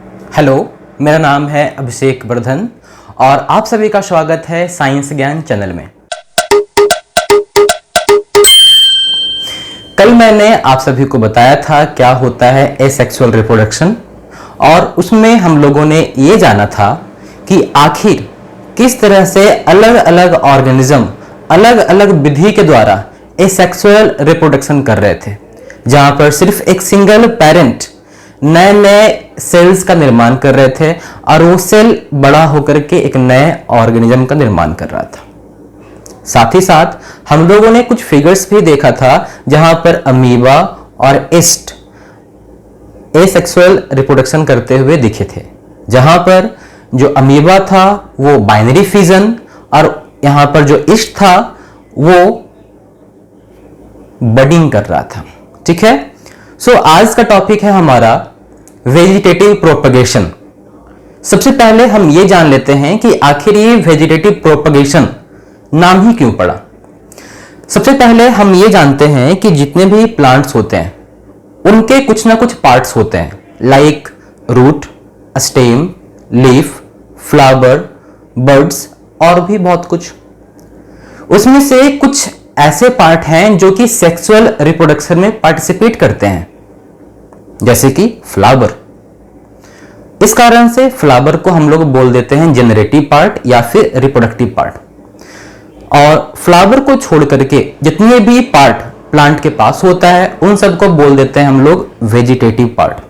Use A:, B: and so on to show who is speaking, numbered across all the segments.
A: Hello, मेरा नाम है अभिषेक वर्धन और आप सभी का स्वागत है साइंस ज्ञान चैनल में। कल मैंने आप सभी को बताया था क्या होता है एसेक्सुअल रिप्रोडक्शन और उसमें हम लोगों ने ये जाना था कि आखिर किस तरह से अलग अलग ऑर्गेनिज्म अलग अलग विधि के द्वारा एसेक्सुअल रिप्रोडक्शन कर रहे थे, जहां पर सिर्फ एक सिंगल पेरेंट नए नए सेल्स का निर्माण कर रहे थे और वो सेल बड़ा होकर के एक नए ऑर्गेनिज्म का निर्माण कर रहा था। साथ ही साथ हम लोगों ने कुछ फिगर्स भी देखा था जहां पर अमीबा और ईस्ट एसेक्सुअल रिप्रोडक्शन करते हुए दिखे थे, जहां पर जो अमीबा था वो बाइनरी फिजन और यहां पर जो ईस्ट था वो बडिंग कर रहा था। ठीक है, सो आज का टॉपिक है हमारा वेजिटेटिव प्रोपगेशन। सबसे पहले हम ये जान लेते हैं कि आखिर ये वेजिटेटिव प्रोपगेशन नाम ही क्यों पड़ा। सबसे पहले हम ये जानते हैं कि जितने भी प्लांट्स होते हैं उनके कुछ ना कुछ पार्ट्स होते हैं, like root, stem, leaf, flower, birds और भी बहुत कुछ। उसमें से कुछ ऐसे पार्ट हैं जो कि सेक्सुअल रिप्रोडक्शन में पार्टिसिपेट करते हैं, जैसे कि फ्लावर। इस कारण से फ्लावर को हम लोग बोल देते हैं जेनरेटिव पार्ट या फिर रिप्रोडक्टिव पार्ट। और फ्लावर को छोड़ करके जितने भी पार्ट प्लांट के पास होता है उन सबको बोल देते हैं हम लोग वेजिटेटिव पार्ट।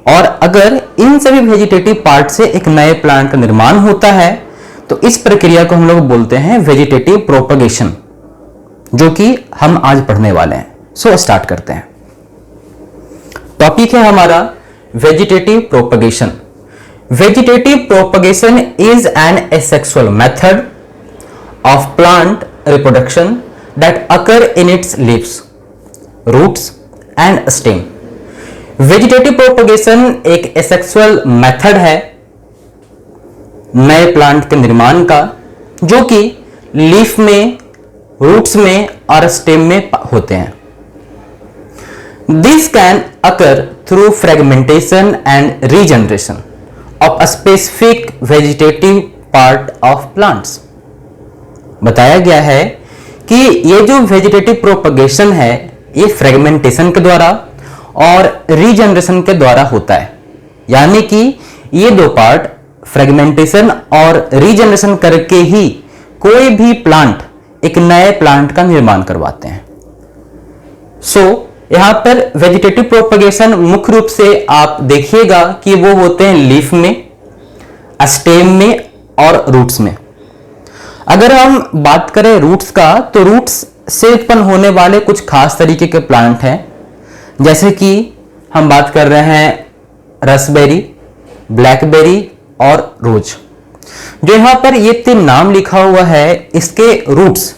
A: और अगर इन सभी वेजिटेटिव पार्ट से एक नए प्लांट का निर्माण होता है तो इस प्रक्रिया को हम लोग बोलते हैं वेजिटेटिव प्रोपगेशन, जो कि हम आज पढ़ने वाले हैं। सो स्टार्ट करते हैं। टॉपिक है हमारा vegetative propagation. Vegetative propagation is an asexual method of plant reproduction that occur in its leaves, roots and stem. Vegetative propagation एक asexual method है नए प्लांट के निर्माण का, जो कि लीफ में, रूट्स में और स्टेम में होते हैं। This can occur through fragmentation and regeneration of a specific vegetative part of plants. बताया गया है कि ये जो वेजिटेटिव प्रोपगेशन है ये फ्रेगमेंटेशन के द्वारा और रीजनरेशन के द्वारा होता है, यानी कि ये दो पार्ट फ्रेगमेंटेशन और रीजनरेशन करके ही कोई भी प्लांट एक नए प्लांट का निर्माण करवाते हैं। सो यहां पर वेजिटेटिव प्रोपगेशन मुख्य रूप से आप देखिएगा कि वो होते हैं लीफ में, स्टेम में और रूट्स में। अगर हम बात करें रूट्स का, तो रूट्स से उत्पन्न होने वाले कुछ खास तरीके के प्लांट हैं, जैसे कि हम बात कर रहे हैं रसबेरी, ब्लैकबेरी और रोज। जो यहां पर ये तीन नाम लिखा हुआ है, इसके रूट्स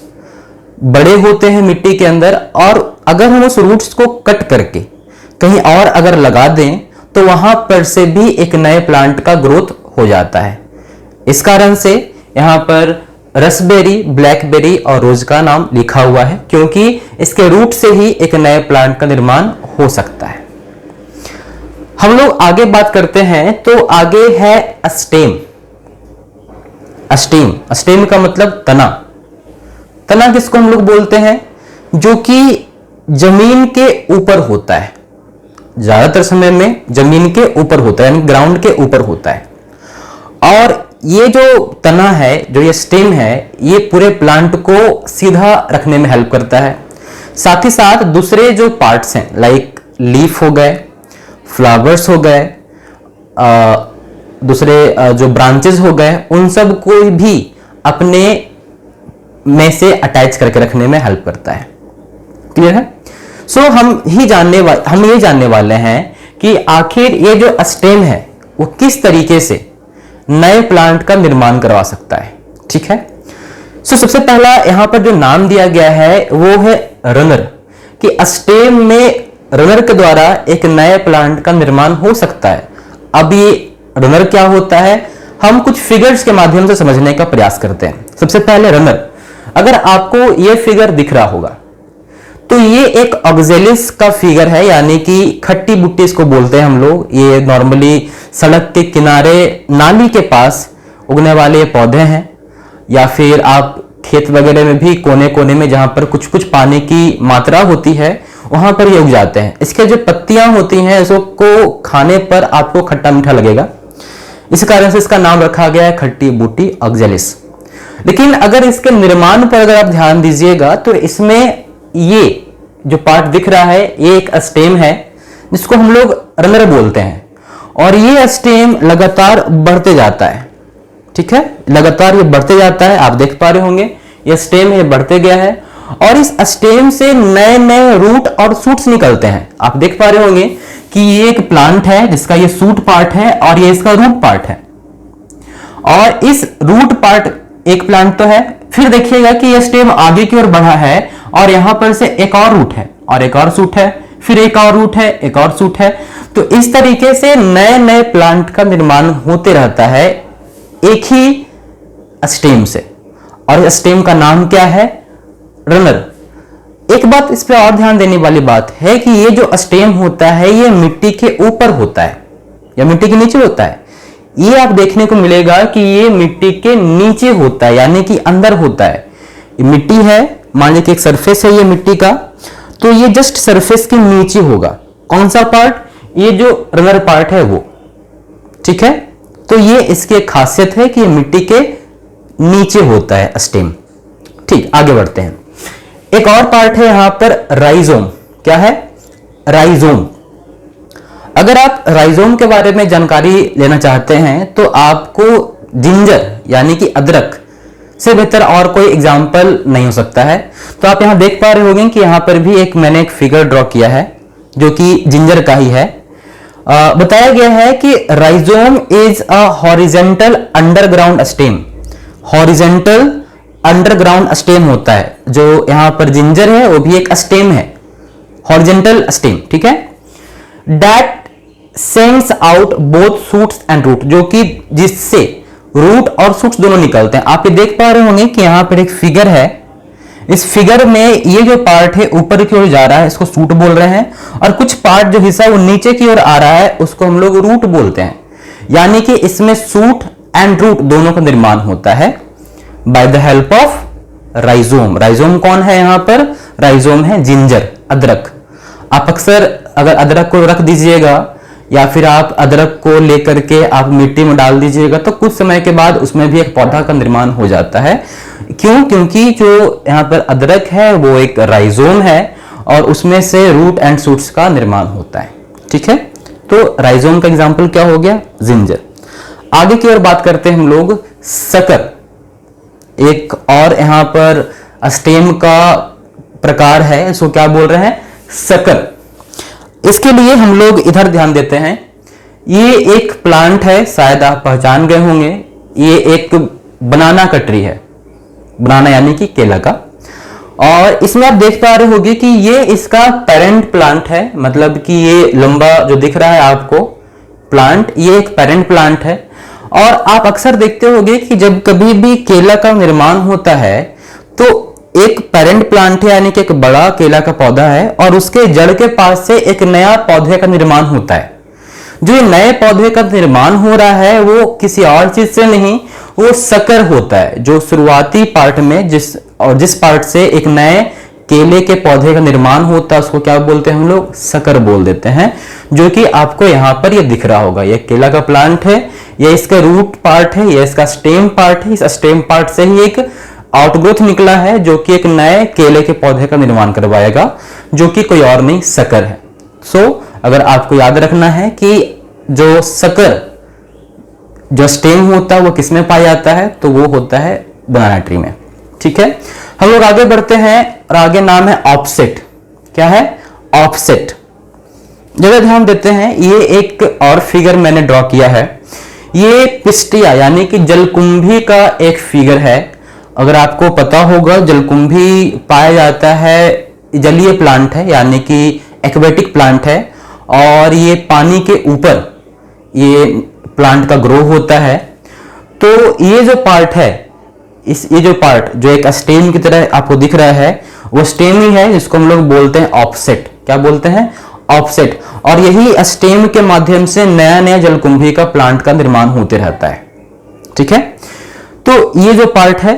A: बड़े होते हैं मिट्टी के अंदर, और अगर हम उस रूट्स को कट करके कहीं और अगर लगा दें तो वहां पर से भी एक नए प्लांट का ग्रोथ हो जाता है। इस कारण से यहां पर रसबेरी, ब्लैकबेरी और रोज का नाम लिखा हुआ है, क्योंकि इसके रूट से ही एक नए प्लांट का निर्माण हो सकता है। हम लोग आगे बात करते हैं, तो आगे है स्टेम। स्टेम, स्टेम का मतलब तना। तना किसको हम लोग बोलते हैं? जो कि जमीन के ऊपर होता है, ज्यादातर समय में जमीन के ऊपर होता है, यानी ग्राउंड के ऊपर होता है। और ये जो तना है, जो ये स्टेम है, ये पूरे प्लांट को सीधा रखने में हेल्प करता है। साथ ही साथ दूसरे जो पार्ट्स हैं, लाइक लीफ हो गए, फ्लावर्स हो गए, दूसरे जो ब्रांचेस हो गए, उन सब को भी अपने में से अटैच करके रखने में हेल्प करता है। क्लियर है? सो हम ये जानने वाले हैं कि आखिर ये जो स्टेम है वो किस तरीके से नए प्लांट का निर्माण करवा सकता है। ठीक है, सो सबसे पहला यहां पर जो नाम दिया गया है वो है रनर, कि स्टेम में रनर के द्वारा एक नए प्लांट का निर्माण हो सकता है। अब ये रनर क्या होता है, हम कुछ फिगर्स के माध्यम से समझने का प्रयास करते हैं। सबसे पहले रनर, अगर आपको ये फिगर दिख रहा होगा तो ये एक ऑक्जेलिस का फिगर है, यानी कि खट्टी बुट्टी इसको बोलते हैं हम लोग। ये नॉर्मली सड़क के किनारे नाली के पास उगने वाले पौधे हैं, या फिर आप खेत वगैरह में भी कोने कोने में जहां पर कुछ कुछ पानी की मात्रा होती है वहां पर ये उग जाते हैं। इसके जो पत्तियां होती हैं इसको खाने पर आपको खट्टा मीठा लगेगा, इस कारण से इसका नाम रखा गया है खट्टी बूटी ऑक्जेलिस। लेकिन अगर इसके निर्माण पर अगर आप ध्यान दीजिएगा तो इसमें ये जो पार्ट दिख रहा है ये एक स्टेम है जिसको हम लोग रनर बोलते हैं, और ये स्टेम लगातार बढ़ते जाता है। ठीक है, लगातार ये बढ़ते जाता है, आप देख पा रहे होंगे ये स्टेम ये बढ़ते गया है, और इस स्टेम से नए नए रूट और शूट्स निकलते हैं। आप देख पा रहे होंगे कि ये एक प्लांट है जिसका ये शूट पार्ट है और ये इसका रूट पार्ट है, और इस रूट पार्ट एक प्लांट तो है, फिर देखिएगा कि ये स्टेम आगे की ओर बढ़ा है और यहां पर से एक और रूट है और एक और शूट है, फिर एक और रूट है, एक और शूट है। तो इस तरीके से नए नए प्लांट का निर्माण होते रहता है एक ही स्टेम से, और स्टेम का नाम क्या है? रनर। एक बात इस पे और ध्यान देने वाली बात है कि ये जो स्टेम होता है ये मिट्टी के ऊपर होता है या मिट्टी के नीचे होता है। ये आप देखने को मिलेगा कि ये मिट्टी के नीचे होता है, यानी कि अंदर होता है। ये मिट्टी है, मान लीजिए एक सरफेस है ये मिट्टी का, तो ये जस्ट सरफेस के नीचे होगा। कौन सा पार्ट? ये जो रनर पार्ट है वो। ठीक है, तो ये इसकी एक खासियत है कि ये मिट्टी के नीचे होता है स्टेम। ठीक, आगे बढ़ते हैं। एक और पार्ट है यहां पर राइजोम। क्या है? राइजोम। अगर आप राइजोम के बारे में जानकारी लेना चाहते हैं तो आपको जिंजर यानी कि अदरक से बेहतर और कोई एग्जाम्पल नहीं हो सकता है। तो आप यहां देख पा रहे होंगे कि यहां पर भी मैंने एक फिगर ड्रॉ किया है जो कि जिंजर का ही है। बताया गया है कि rhizome is a horizontal underground stem. Horizontal underground stem होता है, जो यहां पर जिंजर है वो भी एक स्टेम है, हॉरिजेंटल स्टेम। ठीक है, that sends out both shoots and root, जो कि जिससे रूट और शूट्स दोनों निकलते हैं। आप ये देख पा रहे होंगे कि यहां पर एक फिगर है, इस फिगर में ये जो पार्ट है ऊपर की ओर जा रहा है इसको शूट बोल रहे हैं, और कुछ पार्ट जो हिस्सा वो नीचे की ओर आ रहा है उसको हम लोग रूट बोलते हैं। यानी कि इसमें शूट एंड रूट दोनों का निर्माण होता है by the help of rhizome. Rhizome कौन है यहां पर? राइजोम है जिंजर, अदरक। आप अक्सर अगर अदरक को रख दीजिएगा या फिर आप अदरक को लेकर के आप मिट्टी में डाल दीजिएगा तो कुछ समय के बाद उसमें भी एक पौधा का निर्माण हो जाता है। क्यों? क्योंकि जो यहाँ पर अदरक है वो एक राइजोम है और उसमें से रूट एंड शूट्स का निर्माण होता है। ठीक है, तो राइजोम का एग्जाम्पल क्या हो गया? जिंजर। आगे की ओर बात करते हैं हम लोग सकर। एक और यहाँ पर स्टेम का प्रकार है, इसको क्या बोल रहे हैं? सकर। इसके लिए हम लोग इधर ध्यान देते हैं। ये एक प्लांट है, शायद आप पहचान गए होंगे, ये एक बनाना का ट्री है, बनाना यानी कि केला का। और इसमें आप देख पा रहे होंगे कि ये इसका पेरेंट प्लांट है, मतलब कि ये लंबा जो दिख रहा है आपको प्लांट, ये एक पेरेंट प्लांट है। और आप अक्सर देखते होंगे कि जब कभी भी केला का निर्माण होता है तो एक पेरेंट प्लांट है यानी कि एक बड़ा केला का पौधा है और उसके जड़ के पास से एक नया पौधे का निर्माण होता है। जो ये नए पौधे का निर्माण हो रहा है वो किसी और चीज से नहीं, वो सकर होता है, जो शुरुआती पार्ट में जिस पार्ट से एक नए केले के पौधे का निर्माण होता है उसको क्या बोलते हैं हम लोग? सकर बोल देते हैं। जो कि आपको यहाँ पर ये दिख रहा होगा, ये केला का प्लांट है, ये इसका रूट पार्ट है, ये इसका स्टेम पार्ट है। इस स्टेम पार्ट से ही एक आउटग्रोथ निकला है जो कि एक नए केले के पौधे का निर्माण करवाएगा, जो कि कोई और नहीं सकर है। अगर आपको याद रखना है कि जो सकर जो स्टेम होता है वो किसमें पाया जाता है, तो वो होता है बनाना ट्री में। ठीक है, हम लोग आगे बढ़ते हैं और आगे नाम है ऑफसेट। क्या है? ऑफसेट। जरा ध्यान देते हैं, ये एक और फिगर मैंने ड्रॉ किया है। ये पिस्टिया यानी कि जलकुंभी का एक फिगर है। अगर आपको पता होगा जलकुंभी पाया जाता है, जलीय प्लांट है यानी कि एक्वेटिक प्लांट है, और ये पानी के ऊपर ये प्लांट का ग्रो होता है। तो ये जो पार्ट है, ये जो पार्ट जो एक स्टेम की तरह आपको दिख रहा है वो स्टेम ही है जिसको हम लोग बोलते हैं ऑफसेट। क्या बोलते हैं? ऑफसेट। और यही स्टेम के माध्यम से नया नया जलकुंभी का प्लांट का निर्माण होते रहता है। ठीक है, तो ये जो पार्ट है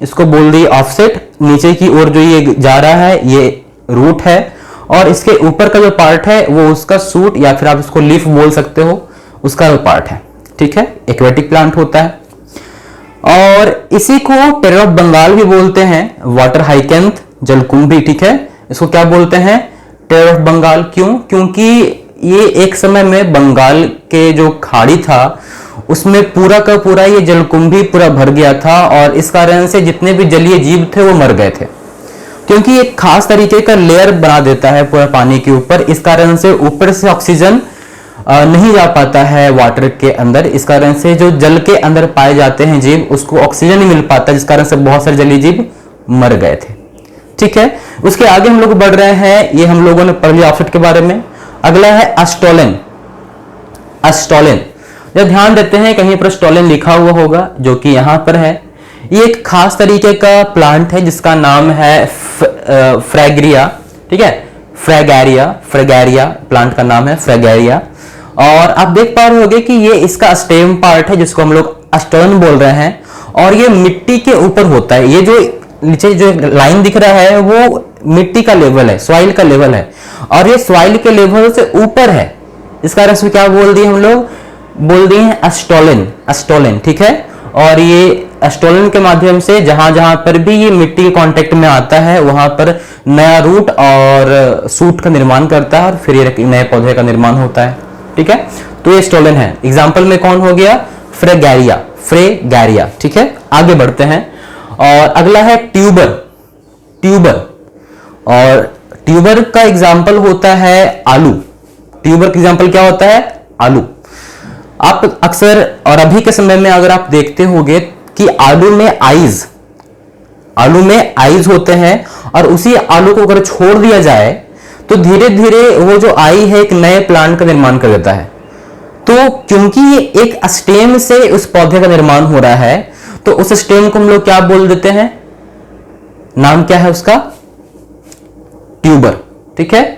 A: इसको बोल दी ऑफसेट। नीचे की ओर जो ये जा रहा है ये रूट है, और इसके ऊपर का जो पार्ट है वो उसका सूट या फिर आप इसको लीफ बोल सकते हो, उसका जो पार्ट है। ठीक है, एक्वेटिक प्लांट होता है। और इसी को टेरर ऑफ बंगाल भी बोलते हैं, वाटर हाइकेंथ जलकुंभी। ठीक है, इसको क्या बोलते हैं? Terror of Bengal. क्यों? क्योंकि ये एक समय में बंगाल के जो खाड़ी था उसमें पूरा का पूरा ये जलकुंभी पूरा भर गया था, और इस कारण से जितने भी जलीय जीव थे वो मर गए थे, क्योंकि एक खास तरीके का लेयर बना देता है पूरा पानी के ऊपर। इस कारण से ऊपर से ऑक्सीजन नहीं जा पाता है वाटर के अंदर। इस कारण से जो जल के अंदर पाए जाते हैं जीव उसको ऑक्सीजन नहीं मिल पाता, जिस कारण से बहुत सारे जलीय जीव मर गए थे। ठीक है, उसके आगे हम लोग बढ़ रहे हैं। ये हम लोगों ने पढ़ लिया ऑफसेट के बारे में। अगला है अस्टोलिन। अस्टोलिन, जब ध्यान देते हैं कहीं पर अस्टोलिन लिखा हुआ होगा, जो कि यहां पर है। ये एक खास तरीके का प्लांट है जिसका नाम है फ्रैगेरिया। ठीक है, फ्रैगेरिया प्लांट का नाम है, फ्रैगेरिया। और आप देख पा रहे होंगे कि ये इसका स्टेम पार्ट है जिसको हम लोग अस्टोलिन बोल रहे हैं, और ये मिट्टी के ऊपर होता है। ये जो नीचे जो लाइन दिख रहा है वो मिट्टी का लेवल है, सॉइल का लेवल है, और ये सॉइल के लेवल से ऊपर है। इस कारण से क्या बोल दिए हम लोग? बोल दिए हैं अस्टोलिन। अस्टोलिन, ठीक है। और ये अस्टोलिन के माध्यम से जहां जहां पर भी ये मिट्टी के कांटेक्ट में आता है वहां पर नया रूट और सूट का निर्माण करता है, और फिर ये नए पौधे का निर्माण होता है। ठीक है, तो ये स्टोलिन है। एग्जाम्पल में कौन हो गया? फ्रैगेरिया। फ्रैगेरिया, ठीक है। आगे बढ़ते हैं, और अगला है ट्यूबर। ट्यूबर, और ट्यूबर का एग्जाम्पल होता है आलू। ट्यूबर का एग्जाम्पल क्या होता है? आलू। आप अक्सर और अभी के समय में अगर आप देखते होंगे कि आलू में आईज होते हैं, और उसी आलू को अगर छोड़ दिया जाए तो धीरे धीरे वो जो आई है एक नए प्लांट का निर्माण कर देता है। तो क्योंकि ये एक स्टेम से उस पौधे का निर्माण हो रहा है, तो उस स्टेम को हम लोग क्या बोल देते हैं? नाम क्या है उसका? ट्यूबर। ठीक है,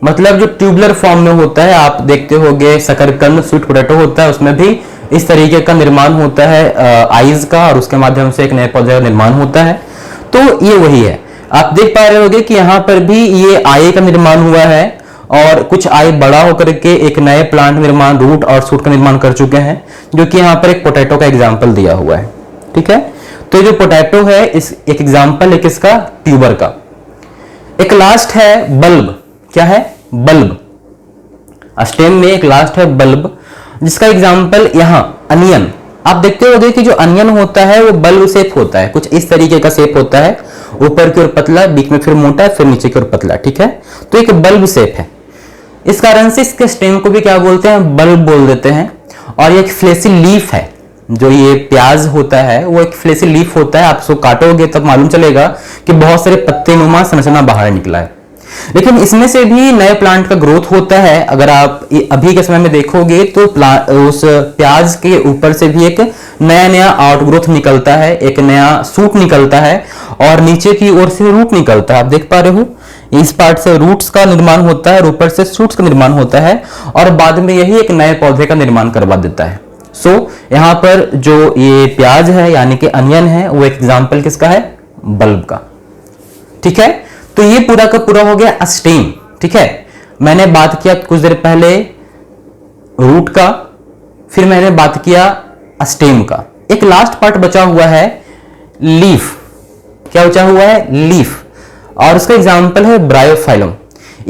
A: मतलब जो ट्यूबुलर फॉर्म में होता है, आप देखते होंगे शकरकंद, स्वीट पोटैटो होता है, उसमें भी इस तरीके का निर्माण होता है आइज का, और उसके माध्यम से एक नए पौधे का निर्माण होता है। तो ये वही है। आप देख पा रहे होंगे कि यहां पर भी ये आई का निर्माण हुआ है, और कुछ आई बड़ा होकर के एक नए प्लांट निर्माण, रूट और सूट का निर्माण कर चुके हैं, जो कि यहाँ पर एक पोटैटो का एग्जाम्पल दिया हुआ है। ठीक है, तो जो पोटैटो है इस एक एग्जाम्पल है किसका? ट्यूबर का। एक लास्ट है बल्ब। क्या है? बल्ब। स्टेम में एक लास्ट है बल्ब, जिसका एग्जाम्पल यहां अनियन। आप देखते होंगे कि जो अनियन होता है वो बल्ब शेप होता है, कुछ इस तरीके का शेप होता है, ऊपर की ओर पतला, बीच में फिर मोटा, फिर नीचे की ओर पतला। ठीक है, तो एक बल्ब शेप है। इस कारण से इसके स्टेम को भी क्या बोलते हैं? बल्ब बोल देते हैं। और ये एक फ्लेसी लीफ है। जो ये प्याज होता है वो एक फ्लेसी लीफ होता है। आप उसको काटोगे तब मालूम चलेगा कि बहुत सारे पत्ते नुमा संरचना बाहर निकला है, लेकिन इसमें से भी नए प्लांट का ग्रोथ होता है। अगर आप अभी के समय में देखोगे तो उस प्याज के ऊपर से भी एक नया नया आउटग्रोथ निकलता है, एक नया सूट निकलता है, और नीचे की ओर से रूट निकलता है। आप देख पा रहे हो, इस पार्ट से रूट्स का निर्माण होता है और ऊपर से सूट्स का निर्माण होता है, और बाद में यही एक नए पौधे का निर्माण करवा देता है। सो यहाँ पर जो ये प्याज है यानी कि अनियन है, वो एक एग्जाम्पल किसका है? बल्ब का। ठीक है, तो ये पूरा का पूरा हो गया स्टेम। ठीक है, मैंने बात किया कुछ देर पहले रूट का, फिर मैंने बात किया स्टेम का। एक लास्ट पार्ट बचा हुआ है लीफ। क्या बचा हुआ है? लीफ, और उसका एग्जाम्पल है ब्रायोफाइलम।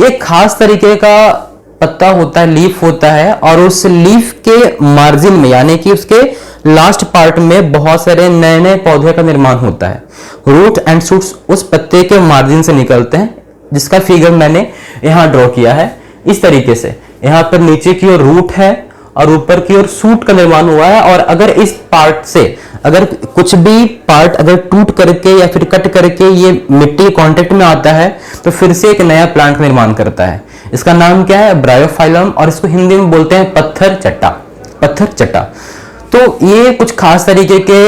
A: एक खास तरीके का पत्ता होता है, लीफ होता है, और उस लीफ के मार्जिन में यानी कि उसके लास्ट पार्ट में बहुत सारे नए नए पौधे का निर्माण होता है। रूट एंड शूट्स उस पत्ते के मार्जिन से निकलते हैं, जिसका फिगर मैंने यहां ड्रॉ किया है इस तरीके से। यहां पर नीचे की ओर रूट है और ऊपर की ओर सूट का निर्माण हुआ है, और अगर इस पार्ट से अगर कुछ भी पार्ट अगर टूट करके या फिर कट करके ये मिट्टी के कांटेक्ट में आता है तो फिर से एक नया प्लांट का निर्माण करता है। इसका नाम क्या है? ब्रायोफाइलम, और इसको हिंदी में बोलते हैं पत्थर चट्टा। पत्थर चट्टा। तो ये कुछ खास तरीके के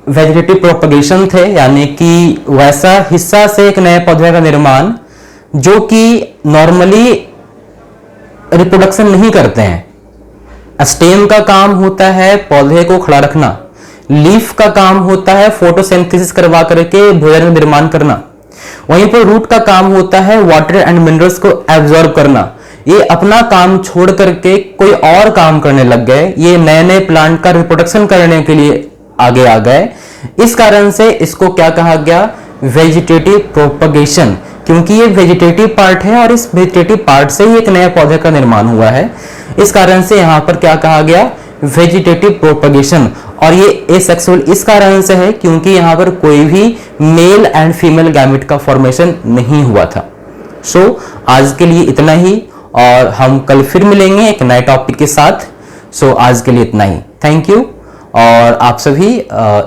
A: वेजिटेटिव प्रोपगेशन थे, यानी कि वैसा हिस्सा से एक नए पौधे का निर्माण जो कि नॉर्मली रिप्रोडक्शन नहीं करते हैं। स्टेम का काम होता है पौधे को खड़ा रखना, लीफ का काम होता है फोटोसिंथेसिस करवा करके भोजन का निर्माण करना, वहीं पर रूट का काम होता है वाटर एंड मिनरल्स को एब्जॉर्ब करना। ये अपना काम छोड़ करके कोई और काम करने लग गए, ये नए नए प्लांट का रिप्रोडक्शन करने के लिए आगे आ गए। इस कारण से इसको क्या कहा गया, वेजिटेटिव प्रोपगेशन, क्योंकि ये वेजिटेटिव पार्ट है और इस वेजिटेटिव पार्ट से ही एक नए पौधे का निर्माण हुआ है। इस कारण से यहां पर क्या कहा गया, वेजिटेटिव प्रोपगेशन। और ये एसेक्सुअल इस कारण से है क्योंकि यहां पर कोई भी मेल एंड फीमेल गैमेट का फॉर्मेशन नहीं हुआ था। सो आज के लिए इतना ही, और हम कल फिर मिलेंगे एक नए टॉपिक के साथ। सो आज के लिए इतना ही, थैंक यू। और आप सभी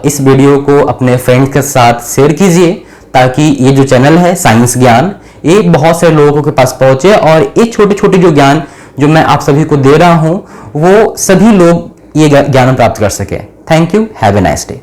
A: इस वीडियो को अपने फ्रेंड्स के साथ शेयर कीजिए ताकि ये जो चैनल है साइंस ज्ञान, ये बहुत से लोगों के पास पहुंचे और ये छोटे छोटे जो ज्ञान जो मैं आप सभी को दे रहा हूं वो सभी लोग ये ज्ञान प्राप्त कर सके। Thank you, have a nice day.